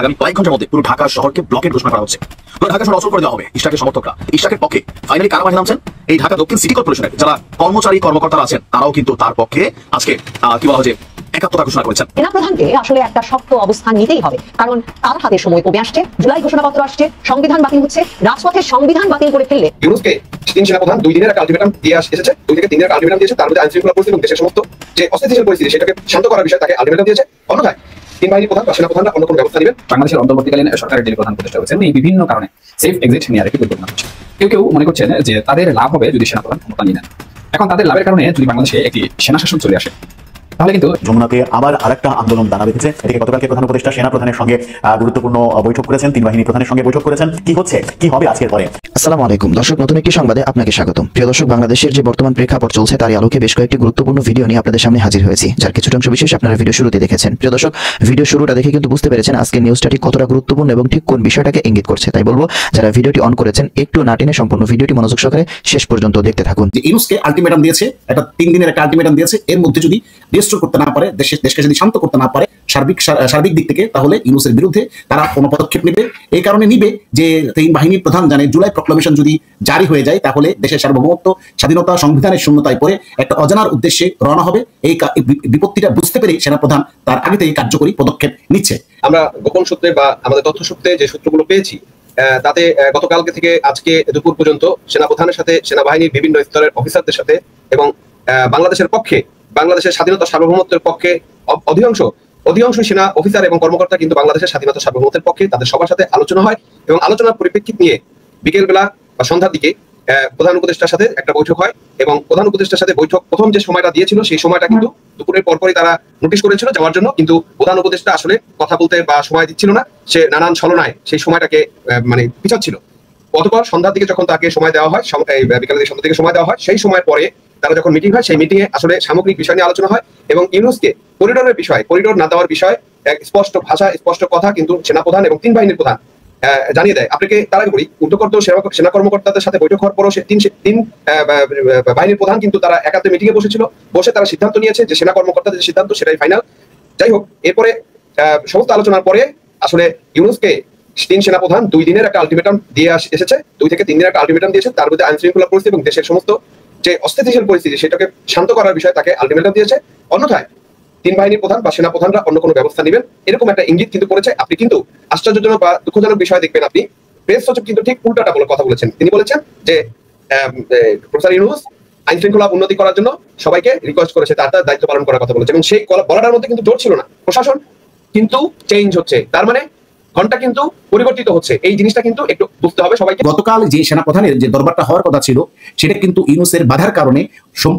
আগামী কয়েক ঘন্টার মধ্যে পুরো ঢাকা শহরকে ব্লকেট ঘোষণা করা হচ্ছে। পুরো ঢাকা শহর অচল করে দেওয়া হবে। ইশরাকের সমর্থকরা ইশরাকের পক্ষে ফাইনালি কারা মাঠে নামছেন? এই ঢাকা দক্ষিণ সিটি কর্পোরেশনের যারা কর্মকর্তারা আছেন তারাও কিন্তু তার পক্ষে আজকে কি বলা হয় একাত্মতা ঘোষণা করেছেন। সেনা প্রধানকে আসলে একটা শক্ত অবস্থান নিতেই হবে, কারণ তার হাতে সময় কমে আসছে। জুলাই ঘোষণাপত্র আসছে, সংবিধান বাতিল হচ্ছে, রাজপথের সংবিধান বাতিল করে ফেললে ইউনূসকে তিন সেনাপ্রধান 2 দিনের একটা আলটিমেটাম দিয়ে এসেছে। 2 থেকে 3 দিনের আলটিমেটাম দিয়েছে। তার মধ্যে আইনশৃঙ্খলা পরিস্থিতি এবং দেশের সমস্ত যে অস্থিতিশীল পরিস্থিতি সেটাকে শান্ত করার বিষয়ে তাকে আলটিমেটাম দিয়েছে। অন্যথায় তিন বাহিনী প্রধান বা সেনাপ্রধানরা অন্য কোনো ব্যবস্থা নেবেন। বাংলাদেশের অন্তর্বর্তীকালীন সরকারের যিনি প্রধান উপদেষ্টা হচ্ছেন এই বিভিন্ন কারণে সেফ এক্সিট নিয়ে আরেকটি পরিকল্পনা হচ্ছে। কেউ মনে করছেন যে তাদের লাভ হবে যদি সেনাপ্রধান ক্ষমতা নিয়ে নেন। এখন তাদের লাভের কারণে যদি বাংলাদেশে একটি সেনা শাসন চলে আসে তাহলে কিন্তু যমুনাতে আবার আরেকটা আন্দোলন দানা বেঁধেছে। এদিকে গতকালকে প্রধান উপদেষ্টা সেনা প্রধানের সঙ্গে গুরুত্বপূর্ণ বৈঠক করেছেন, তিন বাহিনী প্রধানের সঙ্গে বৈঠক করেছেন। কি হচ্ছে, কি হবে আজকের পরে? আসসালামু আলাইকুম দর্শক, নতুন একটি সংবাদে আপনাকে স্বাগতম। প্রিয় দর্শক, বাংলাদেশের যে বর্তমান প্রেক্ষাপট চলছে তারই আলোকে বেশ কয়েকটি গুরুত্বপূর্ণ ভিডিও নিয়ে আপনাদের সামনে হাজির হয়েছি, যার কিছুটা অংশ বিশেষ আপনারা ভিডিও শুরুতে দেখেছেন। প্রিয় দর্শক, ভিডিও শুরুটা দেখে কিন্তু বুঝতে পেরেছেন আজকের নিউজটা ঠিক কতটা গুরুত্বপূর্ণ এবং ঠিক কোন বিষয়টাকে ইঙ্গিত করছে। তাই বলবো যারা ভিডিওটি অন করেছেন একটু না টেনে সম্পূর্ণ ভিডিওটি মনোযোগ সহকারে শেষ পর্যন্ত দেখতে থাকুন। যে ইউনূসকে আলটিমেটাম দিয়েছে, একটা 3 দিনের একটা আলটিমেটাম দিয়েছে। এর মধ্যে যদি রেস্টোর করতে না পারে, দেশকে যদি শান্ত করতে না পারে সার্বিক দিক থেকে, তাহলে ইউনূসের বিরুদ্ধে তারা কোনো পদক্ষেপ নেবে। এই কারণে নিবে যে তিন বাহিনীর প্রধান জানে জুলাই প্রক্লামেশন যদি জারি হয়ে যায় তাহলে দেশের সার্বভৌমত্ব, স্বাধীনতা, সংবিধানের শূন্যতায় পড়ে একটা অজানার উদ্দেশ্যে রওনা হবে। এই বিপত্তিটা বুঝতে পেরে সেনাপ্রধান তার আগে থেকে কার্যকরী পদক্ষেপ নিচ্ছে। আমরা গোপন সূত্রে বা আমাদের তথ্য সূত্রে যে সূত্রগুলো পেয়েছি তাতে গতকালকে থেকে আজকে দুপুর পর্যন্ত সেনাপ্রধানের সাথে সেনাবাহিনীর বিভিন্ন স্তরের অফিসারদের সাথে এবং বাংলাদেশের পক্ষে, বাংলাদেশের স্বাধীনতা সার্বভৌমত্বের পক্ষে অধিকাংশ সেনা অফিসার এবং কর্মকর্তা কিন্তু বাংলাদেশের স্বাধীনতা সার্বভৌমত্বের পক্ষে, তাদের সবার সাথে আলোচনা হয় এবং আলোচনার পরিপ্রেক্ষিত নিয়ে বিকেল বেলা বা সন্ধ্যার দিকে প্রধান উপদেষ্টার সাথে একটা বৈঠক হয় এবং প্রধান উপদেষ্টার সাথে বৈঠক প্রথম যে সময়টা দিয়েছিল সেই সময়টা কিন্তু দুপুরের পরপরই তারা নোটিশ করেছিল যাওয়ার জন্য, কিন্তু প্রধান উপদেষ্টা আসলে কথা বলতে বা সময় দিচ্ছিল না। সে নানান ছলনায় সেই সময়টাকে পিছাচ্ছিল। অতঃপর সন্ধ্যার দিকে যখন তাকে সময় দেওয়া হয়, বিকালের সন্ধ্যা থেকে সময় দেওয়া হয়, সেই সময়ের পরে তারা যখন মিটিং হয়, সেই মিটিংয়ে আসলে সামগ্রিক বিষয় নিয়ে আলোচনা হয় এবং ইউনূসকে করিডোর না দেওয়ার বিষয় স্পষ্ট ভাষা, স্পষ্ট কথা কিন্তু সেনাপ্রধান এবং তিন বাহিনীর প্রধান জানিয়ে দেয়। আপনাকে তার আগে বলি, উদ্যোগকর্তা সেনা কর্মকর্তাদের সাথে বৈঠক হওয়ার পরও তিন বাহিনীর প্রধান কিন্তু তারা একান্তে মিটিংয়ে বসে তারা সিদ্ধান্ত নিয়েছে যে সেনা কর্মকর্তাদের যে সিদ্ধান্ত সেটাই ফাইনাল। যাই হোক, এরপরে সমস্ত আলোচনার পরে আসলে ইউনূসকে তিন সেনাপ্রধান 2 দিনের একটা আলটিমেটাম দিয়ে এসেছে। 2 থেকে 3 দিনের একটা আলটিমেটাম দিয়েছে। তার মধ্যে আইনশৃঙ্খলা পরিস্থিতি এবং দেশের সমস্ত যে অস্থিতিশীল পরিস্থিতি সেটাকে শান্ত করার বিষয়ে তাকে আলটিমেটাম দিয়েছে। অন্যথায় তিন বাহিনীর প্রধান বা সেনাপ্রধানরা অন্য কোনো ব্যবস্থা নেবেন, এরকম একটা ইঙ্গিত কিন্তু করেছে। আপনি কিন্তু আশ্চর্যজনক বা দুঃখজনক বিষয় দেখবেন, আপনি প্রেস সচিব কিন্তু ঠিক উল্টাটা কথা বলেছেন। তিনি বলেছেন যে প্রফেসর ইউনূস আইন শৃঙ্খলা উন্নতি করার জন্য সবাইকে রিকোয়েস্ট করেছে, তার দায়িত্ব পালন করার কথা বলেছে এবং সেই বলাটার মধ্যে কিন্তু জোর ছিল না। প্রশাসন কিন্তু চেঞ্জ হচ্ছে, তার মানে ঘন্টা কিন্তু পরিবর্তিত হচ্ছে। এই জিনিসটা কিন্তু একটু বুঝতে হবে সবাইকে। গতকাল যে সেনাপ্রধানের যে দরবারটা হওয়ার কথা ছিল সেটা কিন্তু ইউনূসের বাধার কারণে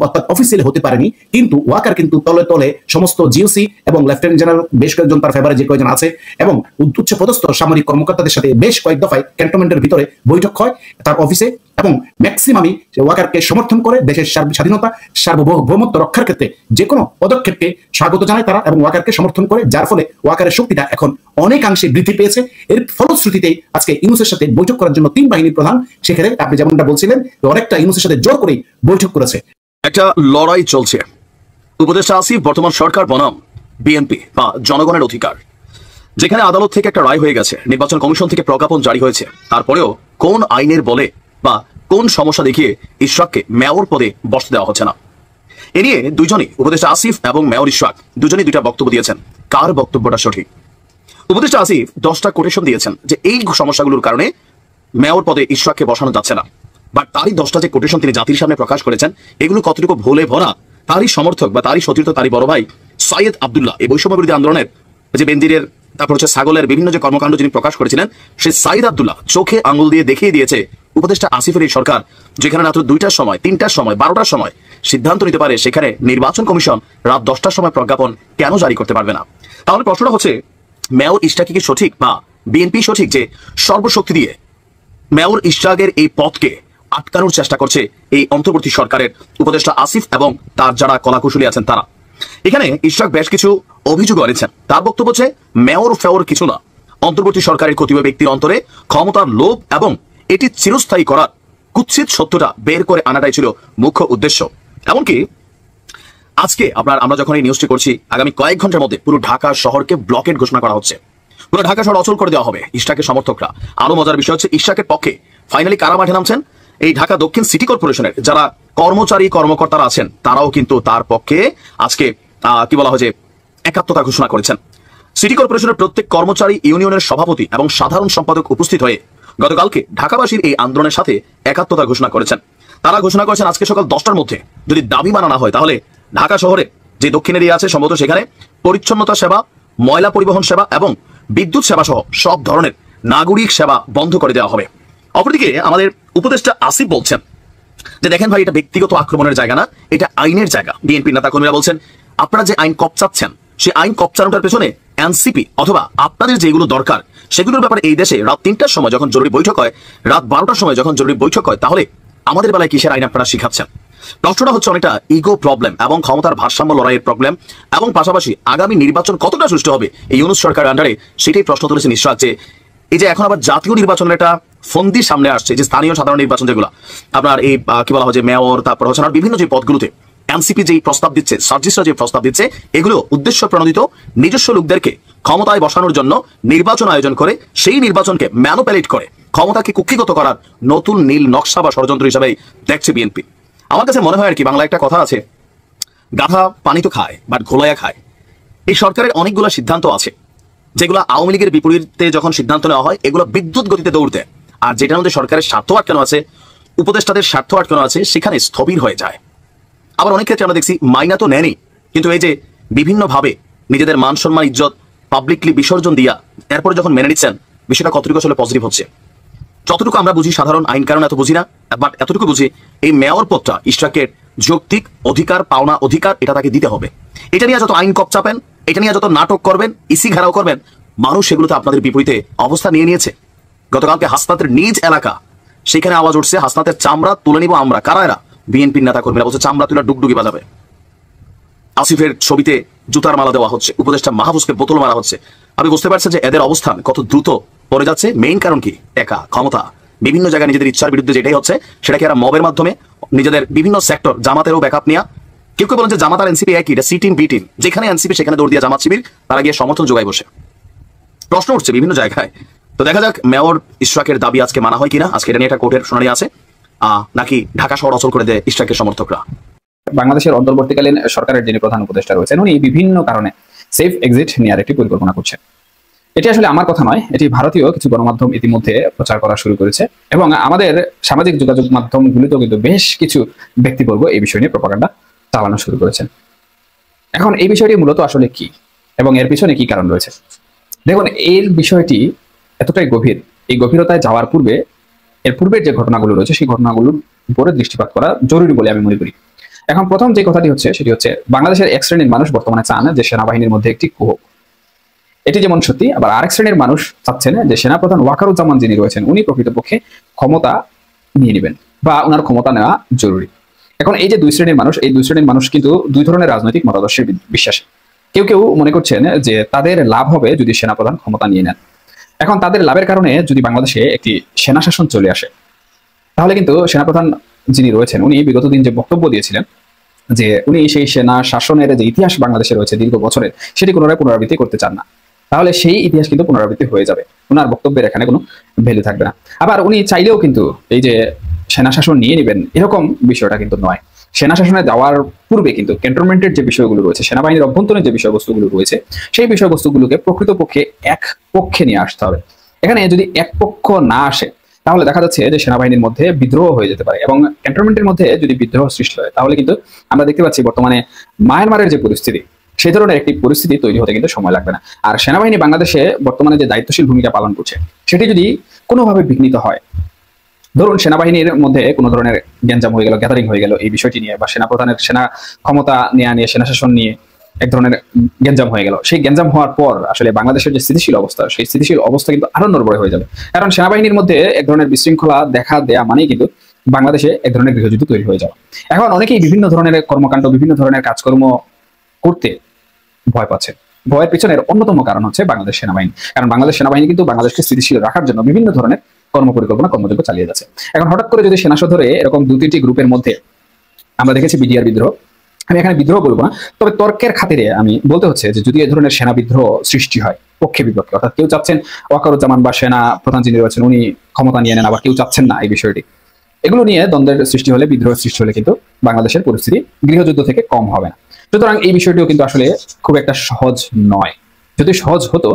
অর্থাৎ অফিসিয়ালি হতে পারেনি, কিন্তু ওয়াকার কিন্তু তলে তলে সমস্ত জিওসি এবং লেফটেন্যান্ট জেনারেল বেশ কয়েকজন তার ফেভারে যে কয়েকজন আছে এবং উচ্চ পদস্থ সামরিক কর্মকর্তাদের সাথে বেশ কয়েক দফায় ক্যান্টনমেন্টের ভিতরে বৈঠক হয় তার অফিসে এবং ম্যাক্সিমামই ওয়াকারকে সমর্থন করে দেশের স্বাধীনতা, সার্বভৌমত্ব রক্ষার ক্ষেত্রে যে কোনো পদক্ষেপকে স্বাগত জানায় তারা এবং ওয়াকারকে সমর্থন করে, যার ফলে ওয়াকারের শক্তিটা এখন অনেকাংশে বৃদ্ধি পেয়েছে। এর ফলশ্রুতিতেই আজকে ইউনূসের সাথে বৈঠক করার জন্য তিন বাহিনীর প্রধান, সেক্ষেত্রে আপনি যেমনটা বলছিলেন অনেকটা ইউনূসের সাথে জোর করেই বৈঠক করেছে। একটা লড়াই চলছে। উপদেষ্টা আসিফ বর্তমান সরকার বনাম বিএনপি বা জনগণের অধিকার, যেখানে আদালত থেকে একটা রায় হয়ে গেছে, নির্বাচন কমিশন থেকে প্রজ্ঞাপন জারি হয়েছে, তারপরেও কোন আইনের বলে বা কোন সমস্যা দেখিয়ে ইশরাককে মেয়র পদে বসতে দেওয়া হচ্ছে না। এ নিয়ে দুইজনই, উপদেষ্টা আসিফ এবং মেয়র ইশরাক, দুজনই দুইটা বক্তব্য দিয়েছেন। কার বক্তব্যটা সঠিক? উপদেষ্টা আসিফ 10টা কোটেশন দিয়েছেন যে এই সমস্যাগুলোর কারণে মেয়র পদে ইশরাককে বসানো যাচ্ছে না, বাট তারই 10টা যে কোটেশন তিনি জাতির সামনে প্রকাশ করেছেন এগুলো কতটুকু ভুলে ভরা, তারই সমর্থক বা তারই সতীর্থ, তারই বড় ভাই সৈয়দ আব্দুল্লাহ, এই বৈষম্য বিরোধী আন্দোলনের যে বেনজিরের, তারপর হচ্ছে ছাগলের বিভিন্ন যে কর্মকাণ্ড যিনি প্রকাশ করেছিলেন, সেই সৈয়দ আব্দুল্লাহ চোখে আঙুল দিয়ে দেখিয়ে দিয়েছে উপদেষ্টা আসিফের এই সরকার যেখানে রাত্র 2টার সময়, 3টার সময়, 12টার সময় সিদ্ধান্ত নিতে পারে, সেখানে নির্বাচন কমিশন রাত 10টার সময় প্রজ্ঞাপন কেন জারি করতে পারবে না? তাহলে প্রশ্নটা হচ্ছে, মেয়র ইশরাকই কি সঠিক বা বিএনপি সঠিক যে সর্বশক্তি দিয়ে মেয়র ইশরাকের এই পথকে আটকানোর চেষ্টা করছে এই অন্তর্বর্তী সরকারের উপদেষ্টা আসিফ এবং তার যারা কলাকুশলী আছেন তারা? এখানে ইশরাক বেশ কিছু অভিযোগ এনেছেন। তার বক্তব্য হচ্ছে মেয়র ফেওর কিছু না, অন্তর্বর্তী সরকারের কতিপয় ব্যক্তির অন্তরে ক্ষমতার লোভ এবং এটি চিরস্থায়ী করার কুৎসিত সত্যটা বের করে আনাটাই ছিল মুখ্য উদ্দেশ্য। এমনকি আজকে আমরা যখন এই নিউজটি করছি, আগামী কয়েক ঘন্টার মধ্যে পুরো ঢাকা শহরকে ব্লকেট ঘোষণা করা হচ্ছে। পুরো ঢাকা শহর অচল করে দেওয়া হবে ইশরাকের সমর্থকরা। আরো মজার বিষয় হচ্ছে ইশরাকের পক্ষে ফাইনালি কারা মাঠে নামছেন, এই ঢাকা দক্ষিণ সিটি কর্পোরেশনের যারা কর্মচারী কর্মকর্তারা আছেন তারাও কিন্তু তার পক্ষে আজকে কি বলা হয় যে একাত্মতা ঘোষণা করেছেন। সিটি কর্পোরেশনের প্রত্যেক কর্মচারী ইউনিয়নের সভাপতি এবং সাধারণ সম্পাদক উপস্থিত হয়ে গতকালকে ঢাকাবাসীর এই আন্দোলনের সাথে একাত্মতা ঘোষণা করেছেন। তারা ঘোষণা করেছেন আজকে সকাল 10টার মধ্যে যদি দাবি মানা না হয় তাহলে ঢাকা শহরে যে দক্ষিণ এরিয়া আছে সম্ভবত সেখানে পরিচ্ছন্নতা সেবা, ময়লা পরিবহন সেবা এবং বিদ্যুৎ সেবা সহ সব ধরনের নাগরিক সেবা বন্ধ করে দেওয়া হবে। অপরদিকে আমাদের উপদেষ্টা আসিফ বলছেন যে দেখেন ভাই, এটা ব্যক্তিগত আক্রমণের জায়গা না, এটা আইনের জায়গা। বিএনপির নেতা কর্মীরা বলছেন আপনারা যে আইন কপচাচ্ছেন সেই আইন কপচানোটার পেছনে এনসিপি অথবা আপনাদের যেগুলো দরকার সেগুলোর ব্যাপারে এই দেশে রাত 3টার সময় যখন জরুরি বৈঠক হয়, রাত 12টার সময় যখন জরুরি বৈঠক হয়, তাহলে আমাদের বেলায় কিসের আইন আপনারা শিখাচ্ছেন? প্রশ্নটা হচ্ছে অনেকটা ইগো প্রবলেম এবং ক্ষমতার ভারসাম্য লড়াইয়ের প্রবলেম এবং পাশাপাশি আগামী নির্বাচন কতটা সুষ্ঠু হবে এই ইউনূস সরকারের আন্ডারে সেটাই প্রশ্ন তুলেছেন ইশরাক। যে এই যে এখন আবার জাতীয় নির্বাচনের একটা ফন্দি সামনে আসছে, যে স্থানীয় সাধারণ নির্বাচন যেগুলো আপনার এই কি বলা হয় যে মেয়র, তারপর হচ্ছে আর বিভিন্ন যে পদগুলোতে এনসিপি যেই প্রস্তাব দিচ্ছে, সার্জিসরা যে প্রস্তাব দিচ্ছে, এগুলো উদ্দেশ্য প্রণোদিত নিজস্ব লোকদেরকে ক্ষমতায় বসানোর জন্য নির্বাচন আয়োজন করে সেই নির্বাচনকে ম্যানুপুলেট করে ক্ষমতাকে কুক্ষিগত করার নতুন নীল নকশা বা ষড়যন্ত্র হিসাবে দেখছে বিএনপি। আমার কাছে মনে হয় আর কি, বাংলা একটা কথা আছে, গাধা পানি তো খায় বাট ঘোলাইয়া খায়। এই সরকারের অনেকগুলো সিদ্ধান্ত আছে যেগুলো আওয়ামী লীগের বিপরীতে যখন সিদ্ধান্ত নেওয়া হয় এগুলো বিদ্যুৎ গতিতে দৌড়তে, আর যেটার মধ্যে সরকারের স্বার্থ আটকানো আছে, উপদেষ্টাদের স্বার্থ আটকানো আছে, সেখানে স্থবির হয়ে যায়। আবার অনেক ক্ষেত্রে আমরা দেখছি মাইনা তো নেয়নি, কিন্তু এই যে বিভিন্নভাবে নিজেদের মান সম্মান ইজ্জত পাবলিকলি বিসর্জন দিয়া এরপরে যখন মেনে নিচ্ছেন, বিষয়টা কতটুকু আসলে পজিটিভ হচ্ছে? যতটুকু আমরা বুঝি, সাধারণ আইন কারণ এত বুঝি না, বাট এতটুকু বুঝি এই মেয়র পদটা ইশরাকের যৌক্তিক অধিকার, পাওনা অধিকার, এটা তাকে দিতে হবে। এটা নিয়ে যত আইন কপ চাপেন, এটা নিয়ে যত নাটক করবেন, ইসি ঘেরাও করবেন, মানুষ সেগুলোতে আপনাদের বিপরীতে অবস্থা নিয়ে নিয়েছে। গতকালকে হাসনাতের নিজ এলাকা, সেখানে আওয়াজ উঠছে হাসনাতের চামড়া তুলে নিব আমরা। কারা এরা? বিএনপির নেতা কর্মীরা বলছে চামড়া তুলে ডুগডুগি বাজাবে। আসিফের ছবিতে জুতার মালা দেওয়া হচ্ছে, উপদেষ্টা মাহফুজকে বোতল মারা হচ্ছে। আপনি বুঝতে পারছেন যে এদের অবস্থান কত দ্রুত পড়ে যাচ্ছে। মেইন কারণ কি? টাকা, ক্ষমতা। বিভিন্ন জায়গায় নিজেদের ইচ্ছার বিরুদ্ধে যেটাই হচ্ছে সেটাকে এরা মবের মাধ্যমে নিজেদের বিভিন্ন সেক্টর, জামাতেরও ব্যাকআপ নেওয়া। কেউ কেউ বলেন যে জামাত আর এনসিপি একই, এটা সি টিম বি টিম, যেখানে এনসিপি সেখানে দৌড় দিয়ে জামাত শিবির তারা গিয়ে সমর্থন যোগায় বসে। প্রশ্ন উঠছে বিভিন্ন জায়গায়। তো দেখা যাক মেয়র ইশরাকের দাবি আজকে মানা হয় কিনা। আজকে এটা নিয়ে একটা কোর্টের শুনানি আছে, নাকি ঢাকা শহর অচল করে দেয় ইশরাকের সমর্থকরা। বাংলাদেশের অন্তর্বর্তীকালীন সরকারের যিনি প্রধান উপদেষ্টা রয়েছেন, উনি বিভিন্ন কারণে সেফ এক্সিট নেওয়ার একটি পরিকল্পনা করছেন। এটি আসলে আমার কথা নয়, এটি ভারতীয় কিছু গণমাধ্যম ইতিমধ্যে প্রচার করা শুরু করেছে এবং আমাদের সামাজিক যোগাযোগ মাধ্যমগুলিতেও কিন্তু বেশ কিছু ব্যক্তিবর্গ এই বিষয় নিয়ে প্রপাগান্ডা চালানো শুরু করেছেন। এখন এই বিষয়টি মূলত আসলে কি এবং এর পিছনে কি কারণ রয়েছে? দেখুন, এর বিষয়টি এতটাই গভীর, এই গভীরতায় যাওয়ার পূর্বে এর পূর্বের যে ঘটনাগুলো রয়েছে সেই ঘটনাগুলোর উপরে দৃষ্টিপাত করা জরুরি বলে আমি মনে করি। এখন প্রথম যে কথাটি হচ্ছে সেটি হচ্ছে বাংলাদেশের এক শ্রেণীর মানুষ বর্তমানে চান যে সেনাবাহিনীর মধ্যে একটি কুহ। এটি যেমন সত্যি, আবার আরেক শ্রেণীর মানুষ চাচ্ছেন যে সেনাপ্রধান ওয়াকারুজ্জামান যিনি রয়েছেন উনি প্রকৃতপক্ষে ক্ষমতা নিয়ে নেবেন বা ওনার ক্ষমতা নেওয়া জরুরি। এখন এই যে দুই শ্রেণীর মানুষ, এই দুই শ্রেণীর মানুষ কিন্তু দুই ধরনের রাজনৈতিক মতাদর্শের বিশ্বাসী। কেউ কেউ মনে করছেন যে তাদের লাভ হবে যদি সেনাপ্রধান ক্ষমতা নিয়ে নেন। এখন তাদের লাভের কারণে যদি বাংলাদেশে একটি সেনা শাসন চলে আসে, তাহলে কিন্তু সেনাপ্রধান যিনি রয়েছেন উনি বিগত দিন যে বক্তব্য দিয়েছিলেন যে উনি সেই সেনা শাসনের যে ইতিহাস বাংলাদেশে রয়েছে দীর্ঘ বছরের, সেটি পুনরায় পুনরাবৃত্তি করতে চান না। তাহলে সেই ইতিহাস কিন্তু পুনরাবৃত্তি হয়ে যাবে, ওনার বক্তব্যের এখানে কোনো ভ্যালু থাকবে না। আবার উনি চাইলেও কিন্তু এই যে সেনা শাসন নিয়ে নেবেন এরকম বিষয়টা কিন্তু নয়। সেনা শাসনে যাওয়ার পূর্বে কিন্তু ক্যান্টনমেন্টের যে বিষয়গুলো রয়েছে, সেনাবাহিনীর অভ্যন্তরীণ যে বিষয়বস্তুগুলো রয়েছে, সেই বিষয়বস্তুগুলোকে প্রকৃতপক্ষে এক পক্ষে নিয়ে আসতে হবে। এখানে যদি এক পক্ষ না আসে তাহলে দেখা যাচ্ছে যে সেনাবাহিনীর মধ্যে বিদ্রোহ হয়ে যেতে পারে এবং ক্যান্টনমেন্টের মধ্যে যদি বিদ্রোহ সৃষ্টি হয় তাহলে কিন্তু আমরা দেখতে পাচ্ছি বর্তমানে মায়ানমারের যে পরিস্থিতি, সেই ধরনের একটি পরিস্থিতি তৈরি হতে কিন্তু সময় লাগবে না। আর সেনাবাহিনী বাংলাদেশে বর্তমানে যে দায়িত্বশীল ভূমিকা পালন করছে সেটি যদি কোনোভাবে বিঘ্নিত হয়, ধরুন সেনাবাহিনীর মধ্যে কোনো ধরনের গ্যাঞ্জাম হয়ে গেল, গ্যাদারিং হয়ে গেল এই বিষয়টি নিয়ে, বা সেনাপ্রধানের সেনা ক্ষমতা নেওয়া নিয়ে, সেনা শাসন নিয়ে এক ধরনের গ্যাঞ্জাম হয়ে গেল, সেই গ্যাঞ্জাম হওয়ার পর আসলে বাংলাদেশের যে স্থিতিশীল অবস্থা, সেই স্থিতিশীল অবস্থা কিন্তু আরো নড়বড়ে হয়ে যাবে। কারণ সেনাবাহিনীর মধ্যে এক ধরনের বিশৃঙ্খলা দেখা দেয়া মানেই কিন্তু বাংলাদেশে এক ধরনের গৃহযুদ্ধ তৈরি হয়ে যাবে। এখন অনেকেই বিভিন্ন ধরনের কর্মকাণ্ড, বিভিন্ন ধরনের কাজকর্ম করতে ভয় পাচ্ছে। ভয়ের পিছনের অন্যতম কারণ হচ্ছে বাংলাদেশ সেনাবাহিনী। কারণ বাংলাদেশ সেনাবাহিনী কিন্তু বাংলাদেশকে স্থিতিশীল রাখার জন্য বিভিন্ন ধরনের কর্মপরিকল্পনা, কর্মযোগ্য চালিয়ে যাচ্ছে। এখন হঠাৎ করে যদি সেনা সদরে এরকম 2-3টি গ্রুপের মধ্যে আমরা দেখেছি বিডিআর বিদ্রোহ, আমি এখানে বিদ্রোহ বলবো না, তবে তর্কের খাতিরে আমি বলতে হচ্ছে যে যদি এই ধরনের সেনা বিদ্রোহ সৃষ্টি হয় পক্ষে বিপক্ষে, অর্থাৎ কেউ চাচ্ছেন ওয়াকারুজ্জামান বা সেনা প্রধান যিনি রয়েছেন উনি ক্ষমতা নিয়ে নেন, আবার কেউ চাচ্ছেন না এই বিষয়টি। এগুলো নিয়ে দ্বন্দ্বের সৃষ্টি হলে, বিদ্রোহের সৃষ্টি হলে কিন্তু বাংলাদেশের পরিস্থিতি গৃহযুদ্ধ থেকে কম হবে না। সুতরাং এই বিষয়টিও কিন্তু আসলে খুব একটা সহজ নয়। যদি সহজ হতো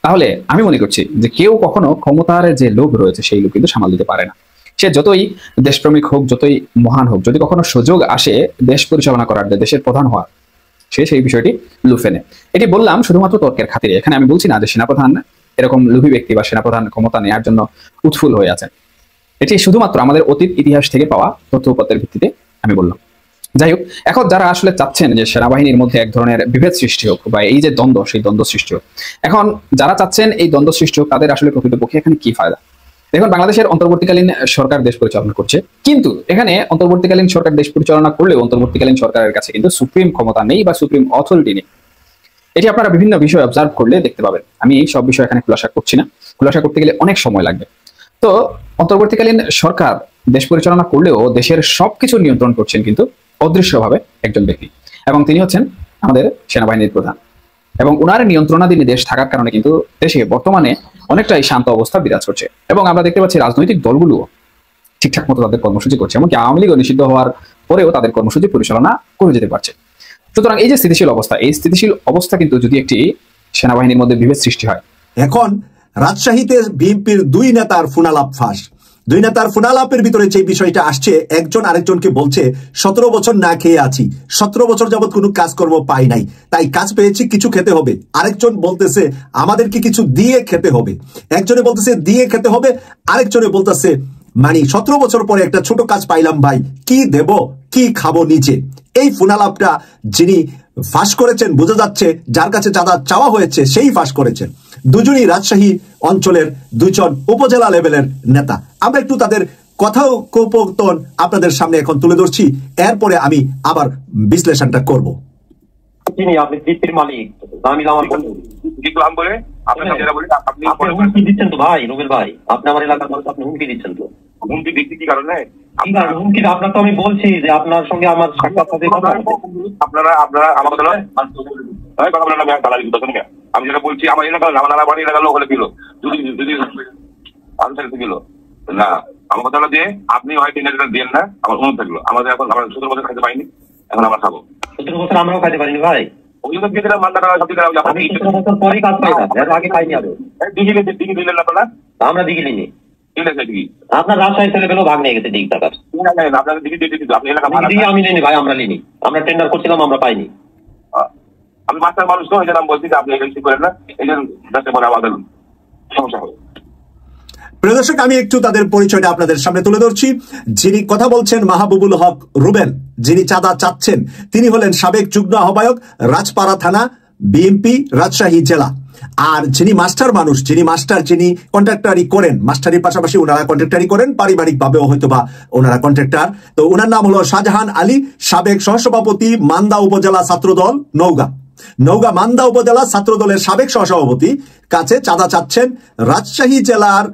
তাহলে আমি মনে করছি যে কেউ কখনো ক্ষমতার যে লোভ রয়েছে সেই লোভ কিন্তু সামাল দিতে পারে না। সে যতই দেশপ্রেমিক হোক, যতই মহান হোক, যদি কখনো সুযোগ আসে দেশ পরিচালনা করার, দেশের প্রধান হওয়ার, সে সেই বিষয়টি লুফে নেয়। এটি বললাম শুধুমাত্র তর্কের খাতিরে। এখানে আমি বলছি না যে সেনাপ্রধান এরকম লোভী ব্যক্তি বা সেনাপ্রধান ক্ষমতা নেওয়ার জন্য উৎফুল্ল হয়ে আছেন। এটি শুধুমাত্র আমাদের অতীত ইতিহাস থেকে পাওয়া তথ্যপত্রের ভিত্তিতে আমি বললাম। যাই হোক, এখন যারা আসলে চাচ্ছেন যে সেনাবাহিনীর মধ্যে এক ধরনের বিভেদ সৃষ্টি হোক বা এই যে দ্বন্দ্ব, সেই দ্বন্দ্ব সৃষ্টি হোক, এখন যারা চাচ্ছেন এই দ্বন্দ্ব সৃষ্টি হোক তাদের আসলে প্রকৃতপক্ষে এখানে কি ফায়দা? দেখুন, বাংলাদেশের অন্তর্বর্তীকালীন সরকার দেশ পরিচালনা করছে, কিন্তু এখানে অন্তর্বর্তীকালীন সরকার দেশ পরিচালনা করলেও অন্তর্বর্তীকালীন সরকারের কাছে কিন্তু সুপ্রিম ক্ষমতা নেই বা সুপ্রিম অথরিটি নেই। এটি আপনারা বিভিন্ন বিষয় অবজার্ভ করলে দেখতে পাবেন। আমি সব বিষয় এখানে খুলাসা করছি না, খুলাসা করতে গেলে অনেক সময় লাগবে। তো অন্তর্বর্তীকালীন সরকার দেশ পরিচালনা করলেও দেশের সবকিছু নিয়ন্ত্রণ করছেন কিন্তু অদৃশ্যভাবে একজন ব্যক্তি, এবং তিনি হচ্ছেন আমাদের সেনাবাহিনীর প্রধান। এবং ওনার নিয়ন্ত্রণাধীন দেশ থাকার কারণে কিন্তু দেশে বর্তমানে অনেকটাই শান্ত অবস্থা বিরাজ করছে। এবং আমরা দেখতে পাচ্ছি রাজনৈতিক দলগুলো ঠিকঠাক মতো তাদের কর্মসূচি করছে, এমনকি আওয়ামী লীগ নিষিদ্ধ হওয়ার পরেও তাদের কর্মসূচি পরিচালনা করে যেতে পারছে। সুতরাং এই যে স্থিতিশীল অবস্থা, এই স্থিতিশীল অবস্থা কিন্তু যদি একটি সেনাবাহিনীর মধ্যে বিভেদ সৃষ্টি হয়। এখন রাজশাহীতে বিএনপির দুই নেতার ফোনালাপ ফাঁস। দুই নেতার ফোনালাপের ভিতরে যে বিষয়টা আসছে, একজন আরেকজনকে বলছে 17 বছর না খেয়ে আছি, 17 বছর যাবত কোনো কাজকর্ম পাই নাই, তাই কাজ পেয়েছি, কিছু খেতে হবে। আরেকজন বলতেছে আমাদেরকে কিছু দিয়ে খেতে হবে। একজনে বলতেছে দিয়ে খেতে হবে, আরেকজনে বলতেছে মানে 17 বছর পরে একটা ছোট কাজ পাইলাম ভাই, কি দেব, কি খাবো নিচে। এই ফোনালাপটা যিনি ফাঁস করেছেন, বোঝা যাচ্ছে যার কাছে চাঁদা চাওয়া হয়েছে সেই ফাঁস করেছেন। দুজনই রাজশাহী অঞ্চলের দুজন উপজেলা লেভেলের নেতা। আমরা একটু তাদের কথোপকথন আপনাদের সামনে এখন তুলে ধরছি, এরপরে আমি আবার বিশ্লেষণটা করব। তিনি আপনি দীপ্তির মালিক, আমি আমার বন্ধু, কিন্তু আমি বলে আপনি হুমকি দিচ্ছেন তো ভাই, রুবেল ভাই, আপনি আমার এলাকার মানুষ, আপনি হুমকি দিচ্ছেন তো। হুমকি দিচ্ছি কি কারণে? হুমকি আপনার তো আমি বলছি যে আপনার সঙ্গে আমার সাক্ষাৎ আপনারা আমার কথা বলেন, আমি দালালি করতেছেন কেন? আমি যেটা বলছি আমার এলাকার, আমার নানাবাড়ি এলাকার লোক হলে কিলো যদি আনসারিতে গেল না, আমার কথা হলো যে আপনি হয়তো এটা দেন না, আমার অনুরোধ থাকলো। আমাদের এখন আমরা 17 বছর খাইতে পাইনি, এখন আমরা খাবো। 17 বছর আমরাও খাইতে পারিনি ভাই, আমরা দিঘিলিনি। আপনার রাজশাহী ছেলে পেলেও ভাগ নিয়ে গেছে দিঘি টাকার, আমি নিইনি ভাই, আমরা নিইনি, আমরা টেন্ডার করছিলাম, আমরা পাইনি। আমি মাস্টার মানুষ তো, এই জন্য আমি বলছি যে আপনি এগুলো করেন না, এই জন্য আমাদের সমস্যা হবে। প্রিয় দর্শক, আমি একটু তাদের পরিচয়টা আপনাদের সামনে তুলে ধরছি। যিনি কথা বলছেন মাহবুবুল হক রুবেল, যিনি চাঁদা চাচ্ছেন, তিনি হলেন সাবেক যুগ্ম আহ্বায়ক, রাজপাড়া থানা, বিএনপি, রাজশাহী জেলা। আর যিনি মাস্টার মানুষ, যিনি কন্ট্রাক্টারি করেন, মাস্টারির পাশাপাশি ওনারা কন্ট্রাক্টারি করেন, পারিবারিক ভাবেও হয়তো বা ওনারা কন্ট্রাক্টার। তো ওনার নাম হলো শাহজাহান আলী, সাবেক সহসভাপতি, মান্দা উপজেলা ছাত্রদল, নওগাঁ মান্দা উপজেলা ছাত্রদলের সাবেক সহসভাপতি কাছে চাঁদা চাচ্ছেন রাজশাহী জেলার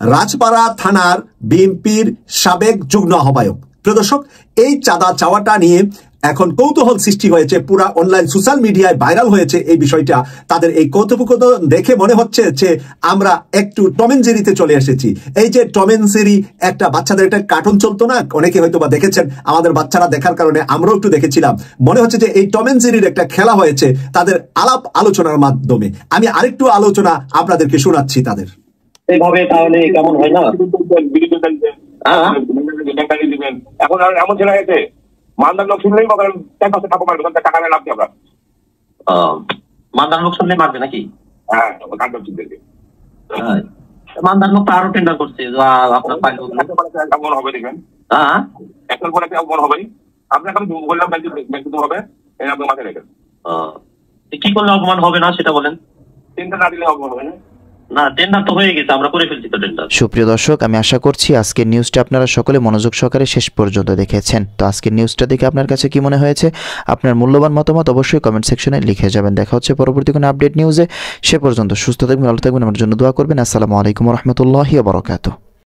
রাজপাড়া থানার বিএনপির সাবেক যুগ্ম আহ্বায়ক। প্রিয় দর্শক, এই চাঁদা চাওয়াটা নিয়ে এখন কৌতূহল সৃষ্টি হয়েছে, পুরা অনলাইন সোশ্যাল মিডিয়ায় ভাইরাল হয়েছে এই বিষয়টা। তাদের এই কথোপকথন দেখে মনে হচ্ছে যে আমরা একটু টম এন্ড জেরিতে চলে এসেছি। এই যে টম এন্ড জেরি একটা বাচ্চাদের একটা কার্টুন চলতো না, অনেকে হয়তো বা দেখেছেন, আমাদের বাচ্চারা দেখার কারণে আমরাও একটু দেখেছিলাম। মনে হচ্ছে যে এই টম এন্ড জেরির একটা খেলা হয়েছে তাদের আলাপ আলোচনার মাধ্যমে। আমি আরেকটু আলোচনা আপনাদেরকে শোনাচ্ছি তাদের। এইভাবে তাহলে কেমন হয় না? এখন এমন ছেলে হয়েছে, মান্দার লোক শুনলেই টাকা লাগছে। আমরা মান্দার লোক শুনলেই মারবে নাকি? হ্যাঁ, মান্দার লোক তো আরো টেন্ডার করছে আপনার হবে, দেখবেন এখন পরে মন হবে। আপনি এখন বললাম হবে, আপনার মাথায় রেখেন। কি করলে অপমান হবে না সেটা বলেন। টেন্ডার না দিলে অপমান হবে না। সুপ্রিয় দর্শক, আমি আশা করছি আজকের নিউজটা আপনারা সকলে মনোযোগ সহকারে শেষ পর্যন্ত দেখেছেন। তো আজকের নিউজটা দেখে আপনার কাছে কি মনে হয়েছে, আপনার মূল্যবান মতামত অবশ্যই কমেন্ট সেকশনে লিখে যাবেন। দেখা হচ্ছে পরবর্তী কোনো আপডেট নিউজে। সে পর্যন্ত সুস্থ থাকবেন, ভালো থাকবেন, আমার জন্য দোয়া করবেন। আসসালামু আলাইকুম ওয়া রাহমাতুল্লাহি ওয়া বারাকাতুহু।